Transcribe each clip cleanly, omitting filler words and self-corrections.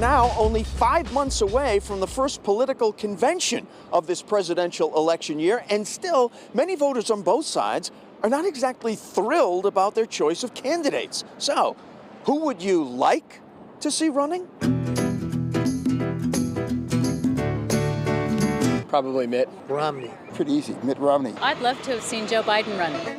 now only 5 months away from the first political convention of this presidential election year, and still, many voters on both sides are not exactly thrilled about their choice of candidates. So, who would you like to see running? Probably Mitt Romney. Pretty easy, Mitt Romney. I'd love to have seen Joe Biden running.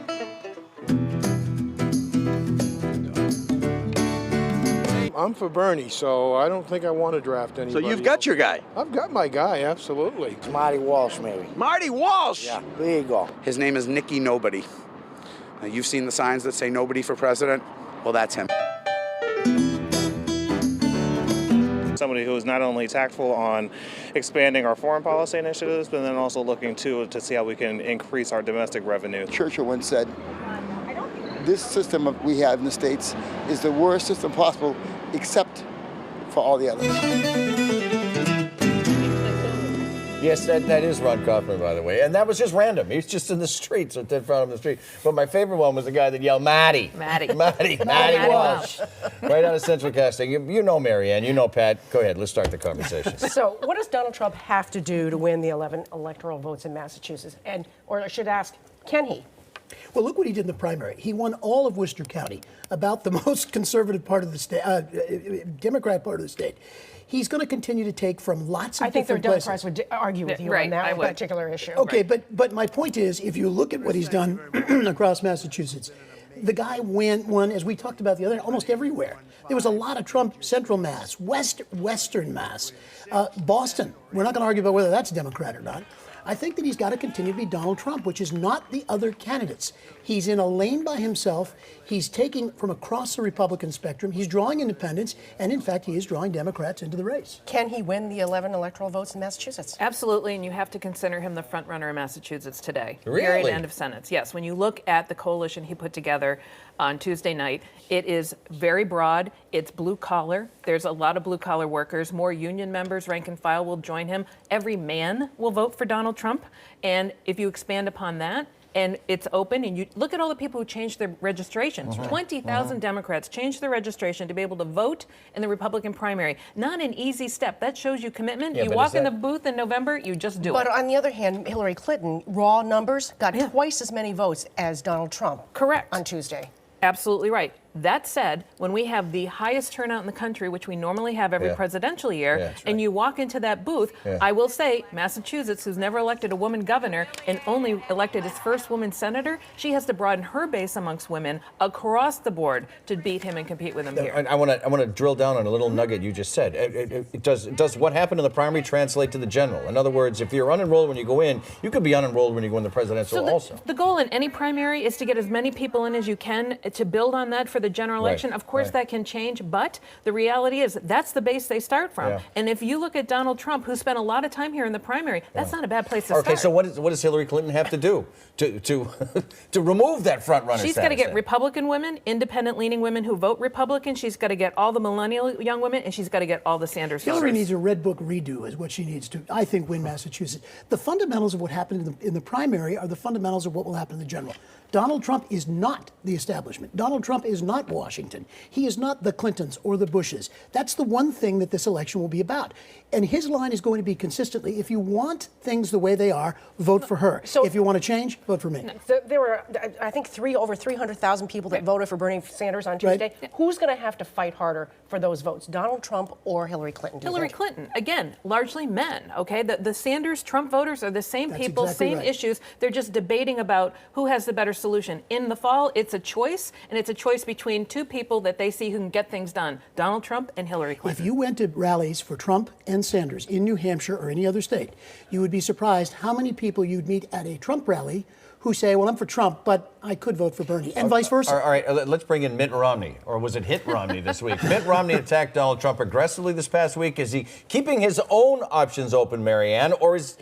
I'm for Bernie, so I don't think I want to draft So anybody. you've got your guy. I've got my guy, absolutely. It's Marty Walsh, maybe. Marty Walsh! Yeah, there you go. His name is Nikki Nobody. Now, you've seen the signs that say nobody for president? Well, that's him. Somebody who is not only tactful on expanding our foreign policy initiatives, but then also looking to see how we can increase our domestic revenue. Churchill once said, this system we have in the States is the worst system possible, except for all the others. Yes, that is Ron Kaufman, by the way. And that was just random. He was just in the streets, in front of the street. But my favorite one was the guy that yelled, Matty. Matty Walsh. Right out of Central Casting. You know Marianne, you know Pat. Go ahead, let's start the conversation. So what does Donald Trump have to do to win the 11 electoral votes in Massachusetts? Or I should ask, can he? Well, look what he did in the primary. He won all of Worcester County, about the most conservative part of the state, Democrat part of the state. He's going to continue to take from lots of different places. I think the Democrats would argue with you on that particular issue. Okay, but my point is, if you look at what he's done across Massachusetts, the guy won, as we talked about the other day, almost everywhere. There was a lot of Trump Central Mass, Western Mass, Boston. We're not going to argue about whether that's Democrat or not. I think that he's got to continue to be Donald Trump, which is not the other candidates. He's in a lane by himself. He's taking from across the Republican spectrum. He's drawing independents, and in fact, he is drawing Democrats into the race. Can he win the 11 electoral votes in Massachusetts? Absolutely, and you have to consider him the front runner in Massachusetts today. Really? Period, end of sentence. Yes, when you look at the coalition he put together on Tuesday night, it is very broad. It's blue collar. There's a lot of blue collar workers. More union members, rank and file, will join him. Every man will vote for Donald Trump. And if you expand upon that, and it's open, and you look at all the people who changed their registrations. 20,000 Democrats changed their registration to be able to vote in the Republican primary. Not an easy step. That shows you commitment. Yeah, you walk in the booth in November, you just do it. But on the other hand, Hillary Clinton, raw numbers, got twice as many votes as Donald Trump. Correct. On Tuesday. Absolutely right. That said, when we have the highest turnout in the country, which we normally have every presidential year, and you walk into that booth, I will say Massachusetts, who's never elected a woman governor and only elected its first woman senator, she has to broaden her base amongst women across the board to beat him and compete with him here. I want to drill down on a little nugget you just said. Does what happened in the primary translate to the general? In other words, if you're unenrolled when you go in, you could be unenrolled when you go in the presidential also. The goal in any primary is to get as many people in as you can to build on that for the general election. Of course, that can change, but the reality is that's the base they start from. And if you look at Donald Trump, who spent a lot of time here in the primary, that's not a bad place to start. Okay, so what does Hillary Clinton have to do to remove that front runner? She's got to get Republican women, independent-leaning women who vote Republican. She's got to get all the millennial young women, and she's got to get all the Sanders voters. Hillary needs a red book redo, is what she needs to, I think, win Massachusetts. The fundamentals of what happened in the primary are the fundamentals of what will happen in the general. Donald Trump is not the establishment. Donald Trump is not Washington. He is not the Clintons or the Bushes. That's the one thing that this election will be about. And his line is going to be consistently, if you want things the way they are, vote for her. So if you want to change, vote for me. There were, I think, over 300,000 people that voted for Bernie Sanders on Tuesday. Who's going to have to fight harder for those votes, Donald Trump or Hillary Clinton? Hillary Clinton, again, largely men, okay? The Sanders-Trump voters are the same people, exactly same issues. They're just debating about who has the better solution. In the fall, it's a choice, and it's a choice between two people that they see who can get things done, Donald Trump and Hillary Clinton. If you went to rallies for Trump and Sanders in New Hampshire or any other state, you would be surprised how many people you'd meet at a Trump rally who say, well, I'm for Trump, but I could vote for Bernie, and vice versa. All right, let's bring in Mitt Romney, or was it Hit Romney this week? Mitt Romney attacked Donald Trump aggressively this past week. Is he keeping his own options open, Marianne, or is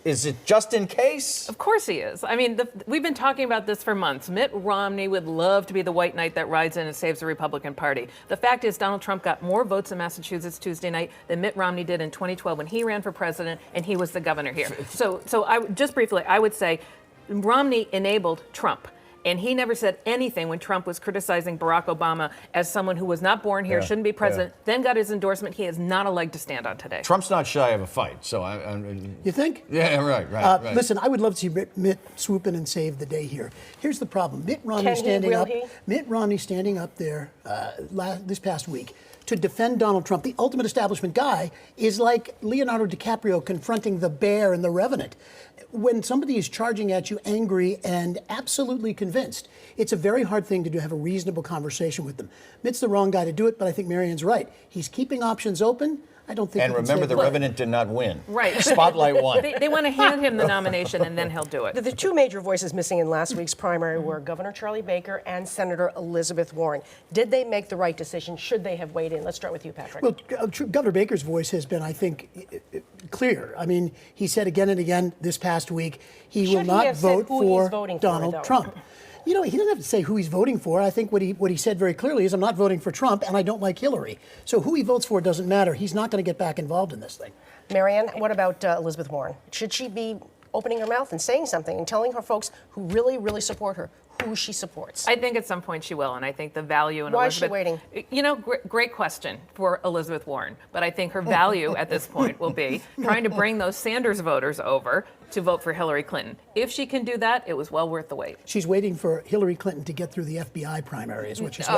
it just in case? Of course he is. I mean, we've been talking about this for months. Mitt Romney would love to be the white knight that rides in and saves the Republican Party. The fact is Donald Trump got more votes in Massachusetts Tuesday night than Mitt Romney did in 2012 when he ran for president and he was the governor here. So I just briefly, I would say Romney enabled Trump. And he never said anything when Trump was criticizing Barack Obama as someone who was not born here, shouldn't be president, then got his endorsement. He has not a leg to stand on today. Trump's not shy of a fight, so You think? Yeah, right. Listen, I would love to see Mitt swoop in and save the day here. Here's the problem: Mitt Romney standing up there this past week to defend Donald Trump, the ultimate establishment guy, is like Leonardo DiCaprio confronting the bear in The Revenant. When somebody is charging at you angry and absolutely convinced, it's a very hard thing to do, have a reasonable conversation with them. Mitt's the wrong guy to do it, but I think Marianne's right. He's keeping options open. I don't think. And remember, The Revenant did not win. Right. Spotlight won. They want to hand him the nomination, and then he'll do it. The two major voices missing in last week's primary were Governor Charlie Baker and Senator Elizabeth Warren. Did they make the right decision? Should they have weighed in? Let's start with you, Patrick. Well, Governor Baker's voice has been, I think, clear. I mean, he said again and again this past week he will not vote for Donald Trump. You know, he doesn't have to say who he's voting for. I think what he said very clearly is, I'm not voting for Trump, and I don't like Hillary. So who he votes for doesn't matter. He's not going to get back involved in this thing. Marianne, what about Elizabeth Warren? Should she be opening her mouth and saying something and telling her folks who really, really support her who she supports? I think at some point she will, and I think the value in Why Elizabeth... Why is she waiting? You know, great question for Elizabeth Warren, but I think her value at this point will be trying to bring those Sanders voters over to vote for Hillary Clinton. If she can do that, it was well worth the wait. She's waiting for Hillary Clinton to get through the FBI primaries, which is this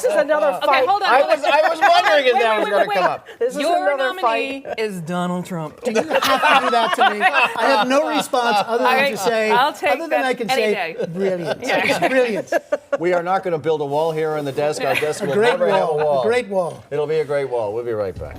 is another fight. Okay, hold on. I was wondering if that was going to come up. This is Your another nominee fight. is Donald Trump. Do you have to do that to me? I have no response other than to say, I'll take other than that I can any say, day. brilliant. Brilliant. We are not going to build a wall here on the desk. Our desk will Great never have a wall. wall. A great wall. It'll be a great wall. We'll be right back.